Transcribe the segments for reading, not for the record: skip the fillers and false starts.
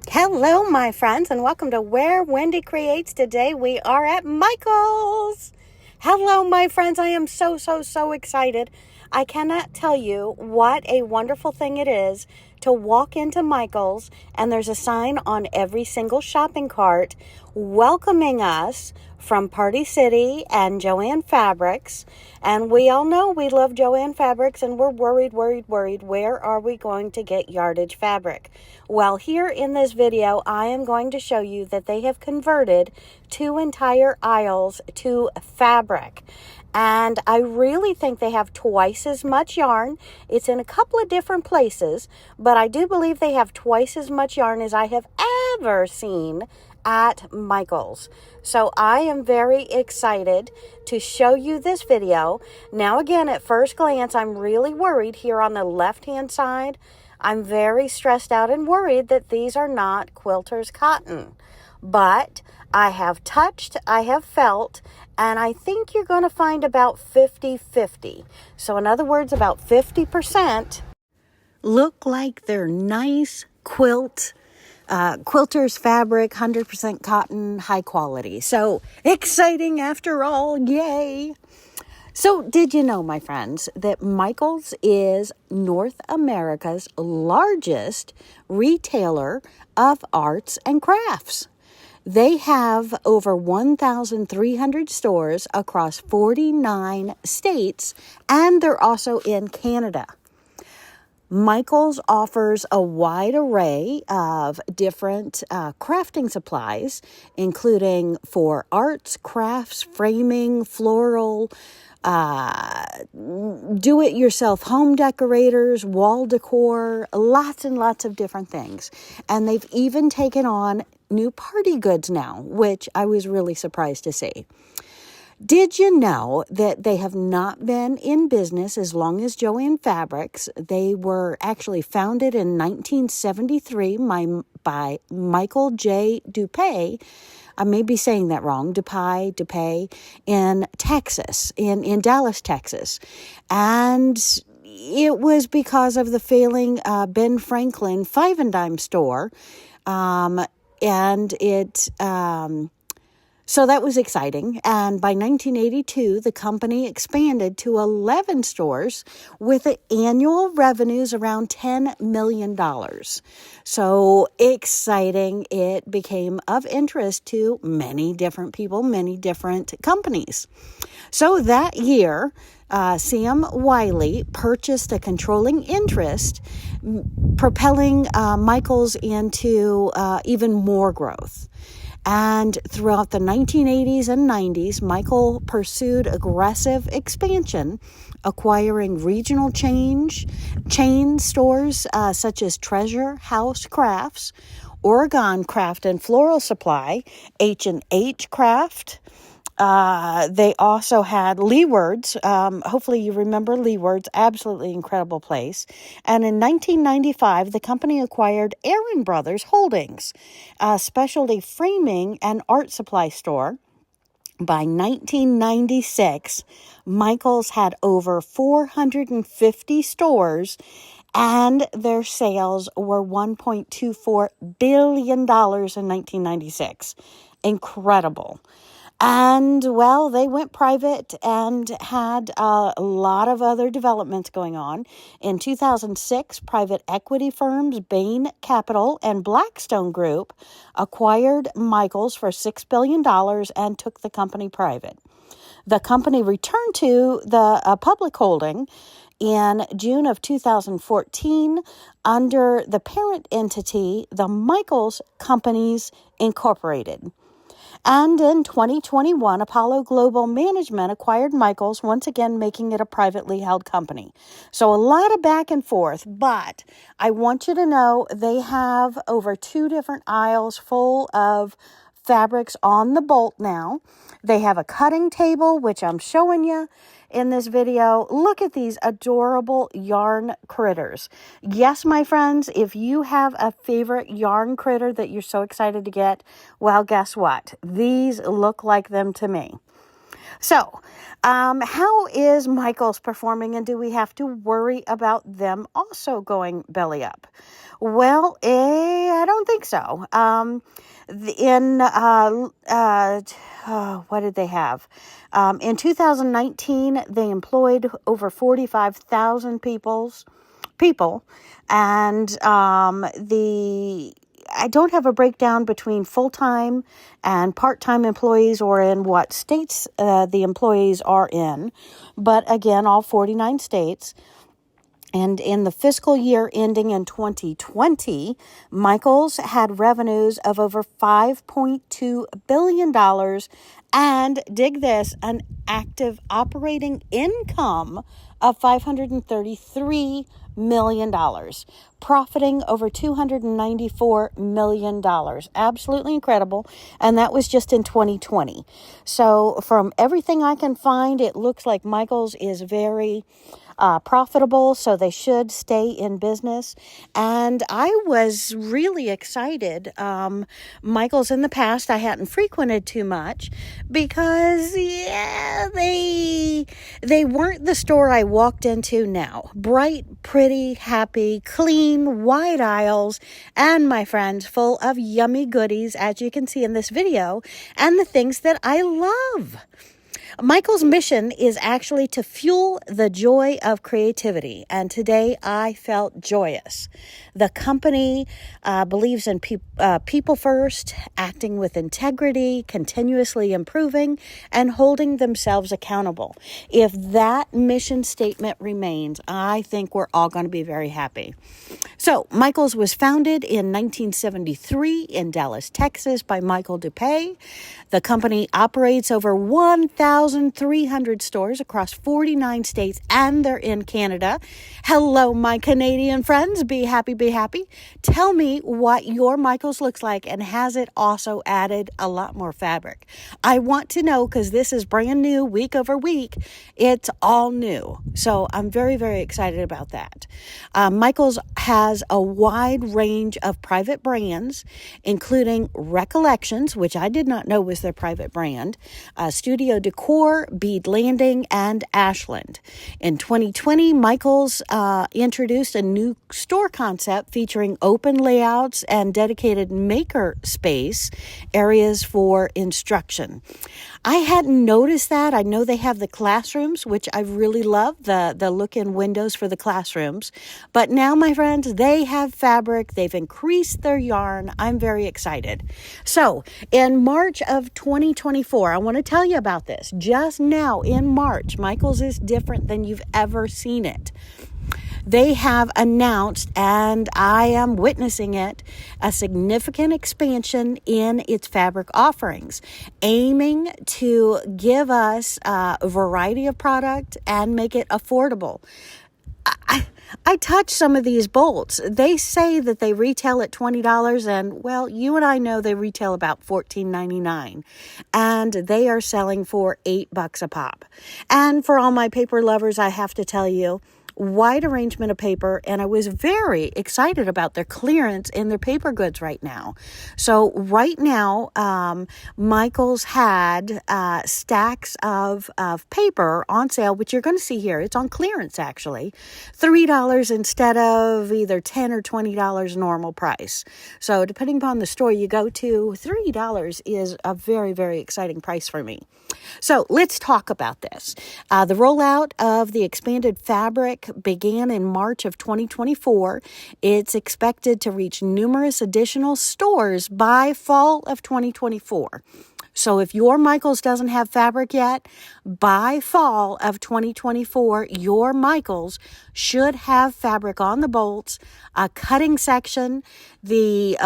Hello, my friends, and welcome to Where Wendy Creates. Today we are at Michael's. Hello, my friends. I am so excited. I cannot tell you what a wonderful thing it is to walk into Michael's and there's a sign on every single shopping cart welcoming us from Party City and Joann Fabrics. And we all know we love Joann Fabrics and we're worried. Where are we going to get yardage fabric? Well, here in this video, I am going to show you that they have converted 2 entire aisles to fabric. And I really think they have twice as much yarn. It's in a couple of different places, but I do believe they have twice as much yarn as I have ever seen at Michael's. So I am very excited to show you this video. Now again, at first glance, I'm really worried here on the left-hand side. I'm very stressed out and worried that these are not quilter's cotton. But I have touched, I have felt, and I think you're going to find about 50-50. So in other words, about 50% look like they're nice quilter's fabric, 100% cotton, high quality. So exciting after all, yay! So did you know, my friends, that Michael's is North America's largest retailer of arts and crafts? They have over 1,300 stores across 49 states, and they're also in Canada. Michael's offers a wide array of different crafting supplies, including for arts, crafts, framing, floral, do-it-yourself home decorators, wall decor, lots and lots of different things. And they've even taken on new party goods now, which I was really surprised to see. Did you know that they have not been in business as long as Joann Fabrics? They were actually founded in 1973 by Michael J. Dupay. I may be saying that wrong, Dupay, in Texas, in Dallas, Texas. And it was because of the failing Ben Franklin Five and Dime store. So that was exciting. And by 1982, the company expanded to 11 stores with annual revenues around $10 million. So exciting. It became of interest to many different people, many different companies. So that year, Sam Wiley purchased a controlling interest, propelling Michael's into even more growth. And throughout the 1980s and 90s, Michael pursued aggressive expansion, acquiring regional chain stores such as Treasure House Crafts, Oregon Craft and Floral Supply, H&H Craft. They also had Leeward's. Hopefully you remember Leeward's, absolutely incredible place. And in 1995, the company acquired Aaron Brothers Holdings, a specialty framing and art supply store. By 1996, Michael's had over 450 stores, and their sales were $1.24 billion in 1996. Incredible. And, well, they went private and had a lot of other developments going on. In 2006, private equity firms Bain Capital and Blackstone Group acquired Michael's for $6 billion and took the company private. The company returned to the public holding in June of 2014 under the parent entity, the Michael's Companies Incorporated. And in 2021, Apollo Global Management acquired Michael's, once again making it a privately held company. So a lot of back and forth, but I want you to know they have over 2 different aisles full of fabrics on the bolt now. They have a cutting table, which I'm showing you in this video. Look at these adorable yarn critters. Yes, my friends, if you have a favorite yarn critter that you're so excited to get, well, guess what? These look like them to me. So, how is Michaels performing, and do we have to worry about them also going belly up? Well, I don't think so. What did they have? In 2019, they employed over 45,000 people, and I don't have a breakdown between full-time and part-time employees or in what states the employees are in, but again, all 49 states. And in the fiscal year ending in 2020, Michaels had revenues of over $5.2 billion and, dig this, an active operating income of $533 million, profiting over $294 million. Absolutely incredible. And that was just in 2020. So from everything I can find, it looks like Michaels is very profitable, so they should stay in business. And I was really excited. Michaels in the past I hadn't frequented too much because they weren't the store I walked into now. Bright, pretty, happy, clean, wide aisles, and my friends, full of yummy goodies, as you can see in this video, and the things that I love. Michael's mission is actually to fuel the joy of creativity, and today I felt joyous. The company believes in people first, acting with integrity, continuously improving, and holding themselves accountable. If that mission statement remains, I think we're all going to be very happy. So, Michael's was founded in 1973 in Dallas, Texas by Michael DuPay. The company operates over 1,300 stores across 49 states, and they're in Canada. Hello, my Canadian friends. Be happy, be happy. Tell me what your Michael's looks like, and has it also added a lot more fabric? I want to know, because this is brand new week over week. It's all new. So I'm very, very excited about that. Michael's has a wide range of private brands, including Recollections, which I did not know was their private brand, Studio Decor, Bead Landing, and Ashland. In 2020, Michael's introduced a new store concept featuring open layouts and dedicated maker space areas for instruction. I hadn't noticed that. I know they have the classrooms, which I really love, the look-in windows for the classrooms. But now, my friends, they have fabric. They've increased their yarn. I'm very excited. So, in March of 2024, I want to tell you about this. Just now in March, Michael's is different than you've ever seen it. They have announced, and I am witnessing it, a significant expansion in its fabric offerings, aiming to give us a variety of product and make it affordable. I touch some of these bolts. They say that they retail at $20, and well, you and I know they retail about $14.99, and they are selling for $8 a pop. And for all my paper lovers, I have to tell you, wide arrangement of paper, and I was very excited about their clearance in their paper goods right now. So right now, Michael's had stacks of paper on sale, which you're going to see here. It's on clearance, actually. $3 instead of either $10 or $20 normal price. So depending upon the store you go to, $3 is a very, very exciting price for me. So let's talk about this. The rollout of the expanded fabric began in March of 2024. It's expected to reach numerous additional stores by fall of 2024. So if your Michael's doesn't have fabric yet, by fall of 2024, your Michael's should have fabric on the bolts, a cutting section. The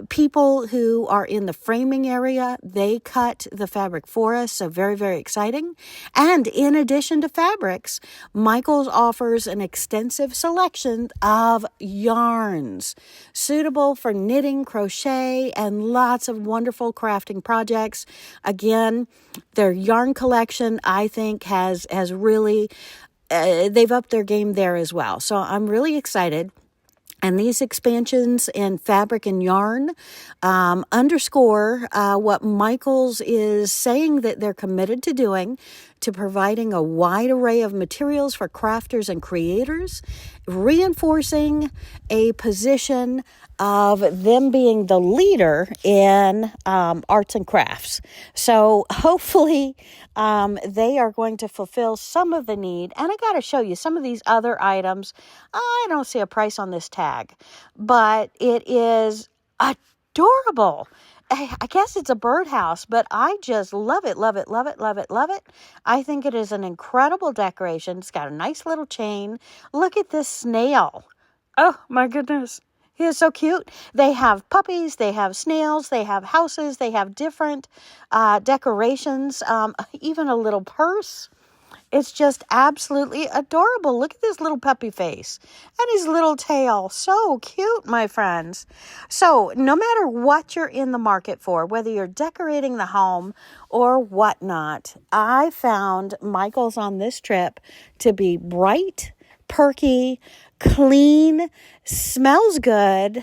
people who are in the framing area, they cut the fabric for us, so very, very exciting. And in addition to fabrics, Michael's offers an extensive selection of yarns suitable for knitting, crochet, and lots of wonderful crafting projects. Again, their yarn collection, I think, has really, they've upped their game there as well. So I'm really excited. And these expansions in fabric and yarn underscore what Michaels is saying that they're committed to doing, to providing a wide array of materials for crafters and creators, reinforcing a position of them being the leader in arts and crafts. So hopefully they are going to fulfill some of the need. And I got to show you some of these other items. I don't see a price on this tag, but it is adorable. I guess it's a birdhouse, but I just love it, love it, love it, love it, love it. I think it is an incredible decoration. It's got a nice little chain. Look at this snail. Oh, my goodness. He is so cute. They have puppies, they have snails, they have houses, they have different decorations, even a little purse. It's just absolutely adorable. Look at this little puppy face and his little tail. So cute, my friends. So no matter what you're in the market for, whether you're decorating the home or whatnot, I found Michaels on this trip to be bright, perky, clean, smells good,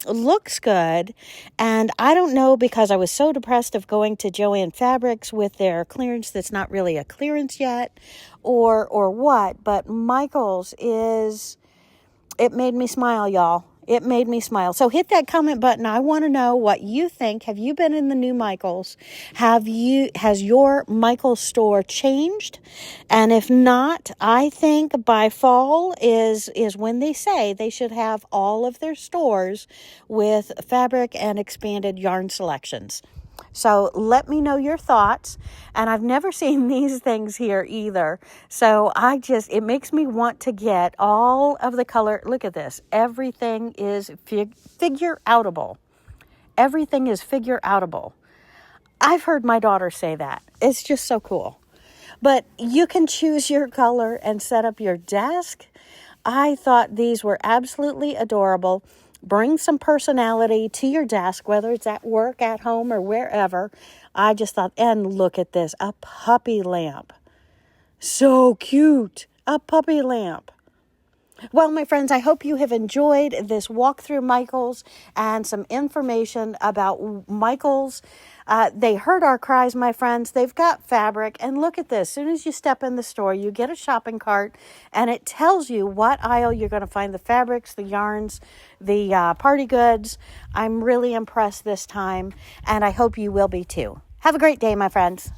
looks good. And I don't know, because I was so depressed of going to Joann Fabrics with their clearance that's not really a clearance yet, or what, but Michaels it made me smile, y'all. It made me smile. So hit that comment button. I want to know what you think. Have you been in the new Michaels? Has your Michaels store changed? And if not, I think by fall is when they say they should have all of their stores with fabric and expanded yarn selections. So let me know your thoughts. And I've never seen these things here either. So it makes me want to get all of the color. Look at this. Everything is figure outable. Everything is figure outable. I've heard my daughter say that. It's just so cool. But you can choose your color and set up your desk. I thought these were absolutely adorable. Bring some personality to your desk, whether it's at work, at home, or wherever. I just thought, and look at this, a puppy lamp. So cute, a puppy lamp. Well, my friends, I hope you have enjoyed this walk through Michaels and some information about Michaels. They heard our cries, my friends. They've got fabric. And look at this. As soon as you step in the store, you get a shopping cart, and it tells you what aisle you're going to find the fabrics, the yarns, the party goods. I'm really impressed this time, and I hope you will be too. Have a great day, my friends.